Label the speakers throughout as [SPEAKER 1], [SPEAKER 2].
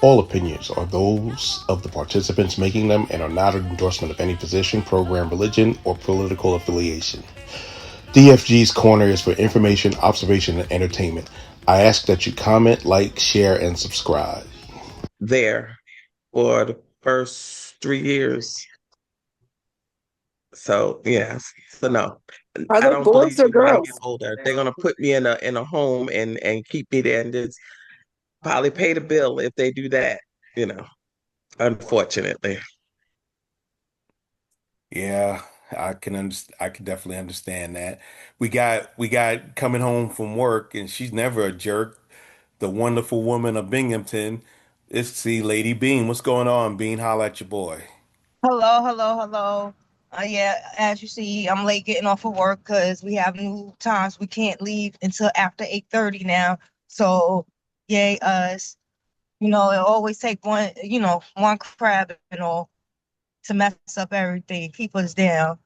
[SPEAKER 1] All opinions are those of the participants making them and are not an endorsement of any position, program, religion, or political affiliation. DFG's Corner is for information, observation, and entertainment. I ask that you comment, like, share, and subscribe.
[SPEAKER 2] There for the first 3 years. So yes, so no,
[SPEAKER 3] Are
[SPEAKER 2] I
[SPEAKER 3] they
[SPEAKER 2] don't
[SPEAKER 3] boys
[SPEAKER 2] believe
[SPEAKER 3] or
[SPEAKER 2] me when I get
[SPEAKER 3] girls?
[SPEAKER 2] older. They're gonna put me in a home and keep me there and just probably pay the bill if they do that. You know, unfortunately.
[SPEAKER 1] Yeah, I can definitely understand that. We got coming home from work, and she's never a jerk. The wonderful woman of Binghamton. It's see Lady Bean. What's going on, Bean? Holla at your boy.
[SPEAKER 3] Hello, hello, hello. Yeah, as you see, I'm late getting off of work because we have new times. We can't leave until after 8:30 now. So, yay us. It always take one crab and all to mess up everything, keep us down.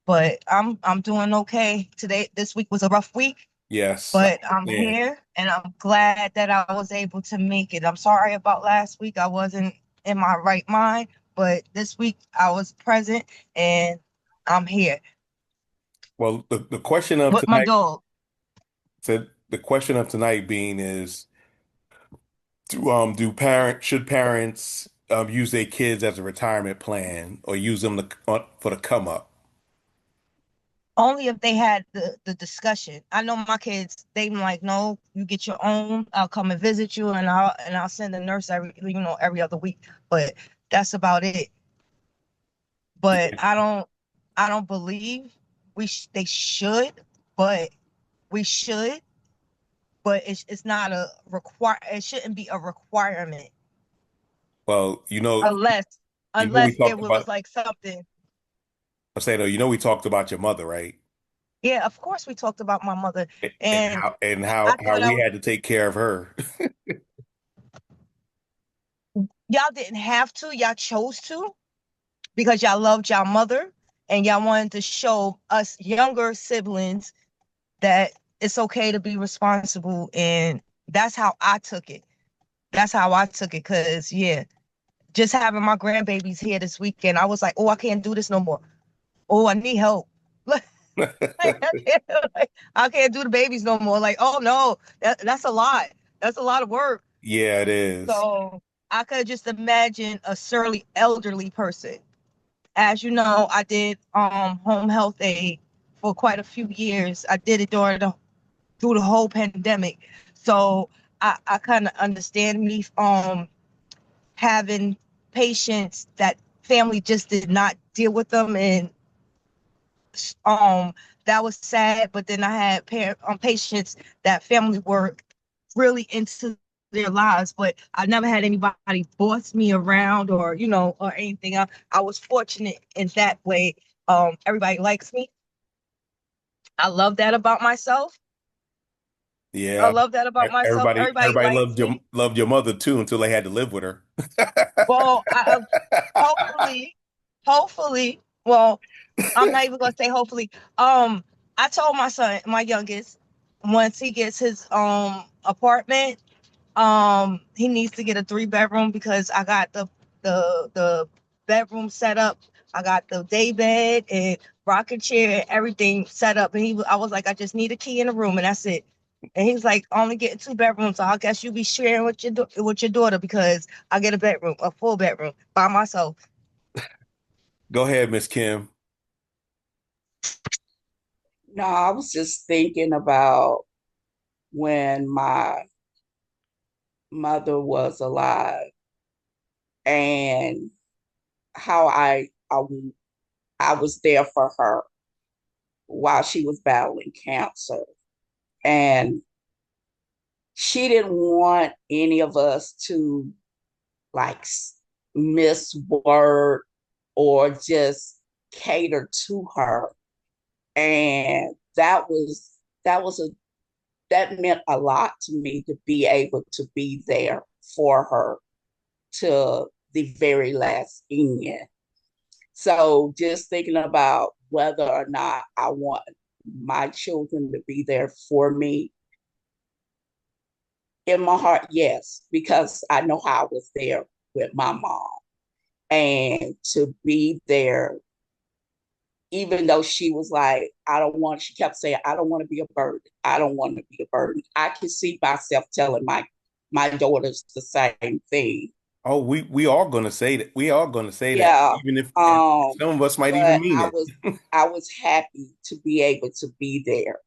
[SPEAKER 3] But I'm doing okay. This week was a rough week,
[SPEAKER 1] Yes, I
[SPEAKER 3] but I'm
[SPEAKER 1] understand.
[SPEAKER 3] here and I'm glad that I was able to make it. I'm sorry about last week. I wasn't in my right mind, but this week I was present and I'm here
[SPEAKER 1] Well, the question of
[SPEAKER 3] with my
[SPEAKER 1] tonight
[SPEAKER 3] dog.
[SPEAKER 1] said the question of tonight being is do parent should parents use their kids as a retirement plan or use them for the come up?
[SPEAKER 3] Only if they had the discussion. I know my kids, they like, no, you get your own. I'll come and visit you and I'll send a nurse every other week. But that's about it. But I don't believe they should, but we should, but it's not a it shouldn't be a requirement
[SPEAKER 1] Well,
[SPEAKER 3] unless
[SPEAKER 1] we
[SPEAKER 3] it
[SPEAKER 1] talked
[SPEAKER 3] was
[SPEAKER 1] about.
[SPEAKER 3] like something.
[SPEAKER 1] I say though, we talked about your mother, right?
[SPEAKER 3] Yeah, of course we talked about my mother,
[SPEAKER 1] And
[SPEAKER 3] and
[SPEAKER 1] how
[SPEAKER 3] I
[SPEAKER 1] how
[SPEAKER 3] thought
[SPEAKER 1] we had to take care of her.
[SPEAKER 3] y'all didn't have to, y'all chose to because y'all loved y'all mother and y'all wanted to show us younger siblings that it's okay to be responsible, and that's how I took it. That's how I took it, because yeah, just having my grandbabies here this weekend, I was like, oh, I can't do this no more. Oh, I need help. I can't do the babies no more. Like, oh no, that's a lot. That's a lot of work.
[SPEAKER 1] Yeah, it is.
[SPEAKER 3] So I could just imagine a surly elderly person. As you know, I did home health aid for quite a few years. I did it through the whole pandemic. So I kind of understand me having patients that family just did not deal with them, and um that was sad. But then I had patients that family were really into their lives, but I never had anybody boss me around or anything. I was fortunate in that way. Everybody likes me. I love that about myself. I
[SPEAKER 1] Yeah.
[SPEAKER 3] love that about myself. Everybody
[SPEAKER 1] Everybody
[SPEAKER 3] likes me.
[SPEAKER 1] loved your mother too until they had to live with her.
[SPEAKER 3] Well, hopefully, hopefully, well, I'm not even gonna say hopefully. I told my son, my youngest, once he gets his apartment, he needs to get a 3 bedroom because I got the bedroom set up. I got the day bed and rocking chair and everything set up. And I was like, I just need a key in the room and that's it. And he was like, only getting 2 bedrooms. So I guess you be sharing with your daughter because I get a bedroom, a full bedroom by myself.
[SPEAKER 1] Go ahead, Miss Kim.
[SPEAKER 4] No, I was just thinking about when my mother was alive and how I was there for her while she was battling cancer. And she didn't want any of us to like miss word or just cater to her. And that meant a lot to me to be able to be there for her to the very last end. So just thinking about whether or not I want my children to be there for me In my heart, yes, because I know how I was there with my mom. And to be there, even though she was like, she kept saying, I don't want to be a burden. I don't want to be a burden. I can see myself telling my daughters the same thing.
[SPEAKER 1] Oh, we are gonna say that. We are gonna say that,
[SPEAKER 4] Yeah.
[SPEAKER 1] even if and
[SPEAKER 4] Um,
[SPEAKER 1] some of us might even
[SPEAKER 4] but
[SPEAKER 1] mean it.
[SPEAKER 4] I was happy to be able to be there.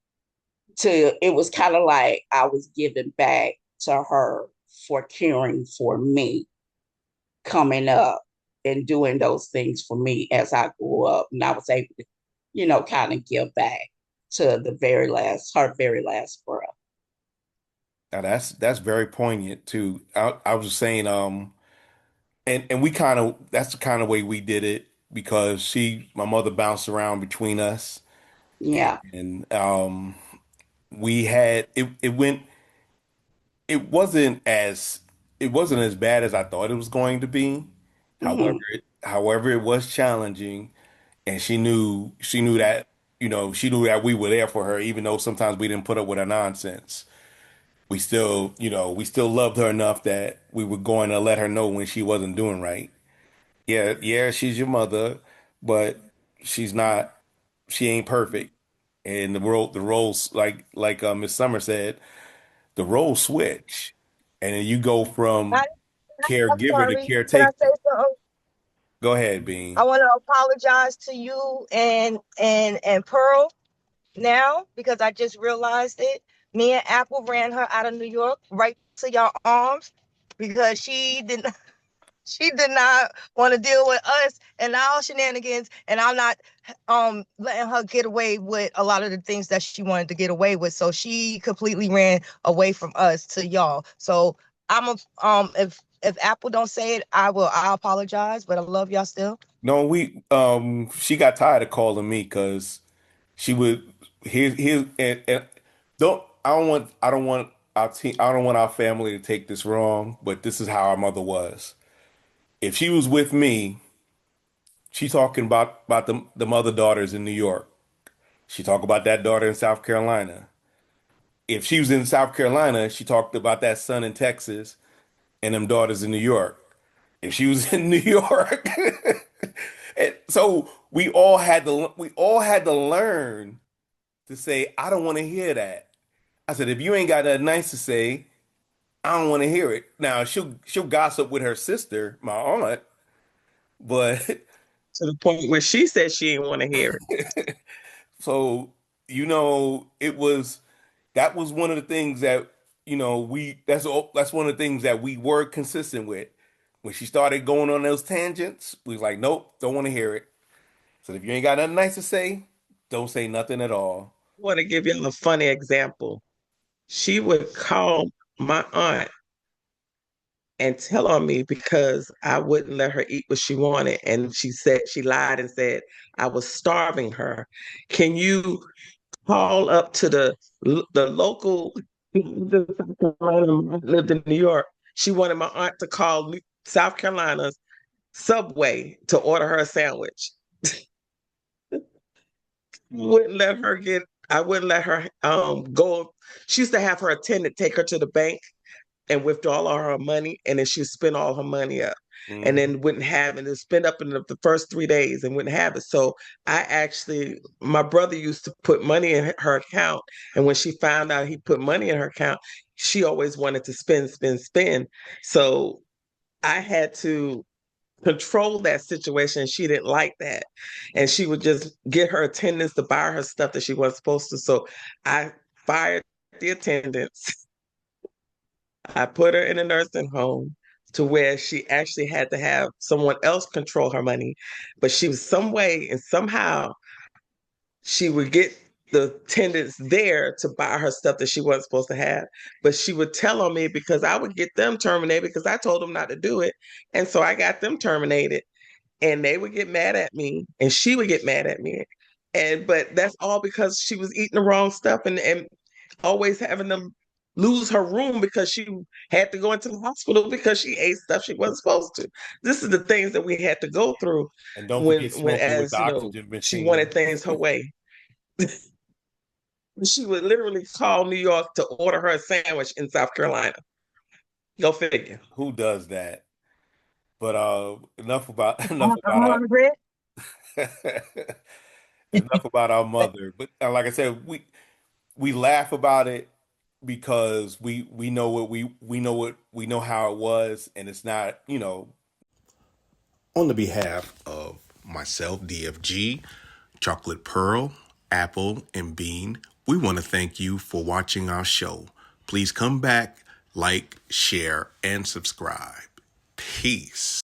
[SPEAKER 4] It was kind of like I was giving back to her for caring for me coming up and doing those things for me as I grew up. And I was able to, kind of give back to her very last breath.
[SPEAKER 1] Now that's very poignant too. I was just saying, and we kind of that's the kind of way we did it because my mother bounced around between us,
[SPEAKER 4] Yeah.
[SPEAKER 1] and we had it wasn't as it wasn't as bad as I thought it was going to be. However,
[SPEAKER 4] Hmm.
[SPEAKER 1] however, it was challenging, and she knew that she knew that we were there for her, even though sometimes we didn't put up with her nonsense. We still loved her enough that we were going to let her know when she wasn't doing right. Yeah, yeah, she's your mother, but she's not. She ain't perfect, and the roles like Miss Summer said, the roles switch, and then you go
[SPEAKER 3] I,
[SPEAKER 1] from
[SPEAKER 3] I'm
[SPEAKER 1] caregiver to
[SPEAKER 3] sorry. Can I
[SPEAKER 1] caretaker.
[SPEAKER 3] say something?
[SPEAKER 1] Go ahead,
[SPEAKER 3] I
[SPEAKER 1] Bean.
[SPEAKER 3] want to apologize to you and Pearl now because I just realized it. Me and Apple ran her out of New York right to your arms because she did not want to deal with us and our shenanigans, and I'm not letting her get away with a lot of the things that she wanted to get away with. So she completely ran away from us to y'all. So I'm a if Apple don't say it, I apologize, but I love y'all still.
[SPEAKER 1] No, she got tired of calling me because she would here's and I don't want our family to take this wrong, but this is how our mother was. If she was with me, she talking about the mother daughters in New York. She talked about that daughter in South Carolina. If she was in South Carolina, she talked about that son in Texas and them daughters in New York. If she was in New York, and so we all had to learn to say, I don't want to hear that. I said, if you ain't got nothing nice to say, I don't want to hear it. Now she'll gossip with her sister, my aunt, but
[SPEAKER 2] To the point where she said she didn't want to hear it.
[SPEAKER 1] so it was that was one of the things that that's one of the things that we were consistent with. When she started going on those tangents, we was like, nope, don't want to hear it. So if you ain't got nothing nice to say, don't say nothing at all.
[SPEAKER 2] I want to give you a funny example. She would call my aunt and tell on me because I wouldn't let her eat what she wanted. And she lied and said I was starving her. Can you call up to the local South Carolina lived in New York? She wanted my aunt to call South Carolina's Subway to order her a sandwich. Wouldn't let her get I wouldn't let her go. She used to have her attendant take her to the bank and withdraw all her money, and then she'd spend all her money up, and
[SPEAKER 1] Mhm.
[SPEAKER 2] then wouldn't have it, and spend up in the first 3 days and wouldn't have it. So my brother used to put money in her account, and when she found out he put money in her account, she always wanted to spend, spend, spend. So I had to control that situation. She didn't like that, and she would just get her attendants to buy her stuff that she wasn't supposed to. So I fired the attendants. I put her in a nursing home to where she actually had to have someone else control her money. But she was some way and somehow she would get the attendants there to buy her stuff that she wasn't supposed to have. But she would tell on me because I would get them terminated because I told them not to do it. And so I got them terminated and they would get mad at me and she would get mad at me. But that's all because she was eating the wrong stuff and always having them lose her room because she had to go into the hospital because she ate stuff she wasn't supposed to. This is the things that we had to go through
[SPEAKER 1] And don't
[SPEAKER 2] when
[SPEAKER 1] forget
[SPEAKER 2] when
[SPEAKER 1] smoking with the
[SPEAKER 2] as
[SPEAKER 1] oxygen
[SPEAKER 2] she
[SPEAKER 1] machine.
[SPEAKER 2] wanted things her way. She would literally call New York to order her a sandwich in South Carolina. Go figure.
[SPEAKER 1] Who does that? But enough about enough
[SPEAKER 3] I'm
[SPEAKER 1] about
[SPEAKER 3] hungry.
[SPEAKER 1] our enough about our mother. But like I said, we laugh about it because we know what we know how it was, and it's not, on the behalf of myself, DFG, Chocolate Pearl, Apple, and Bean, we want to thank you for watching our show. Please come back, like, share, and subscribe. Peace.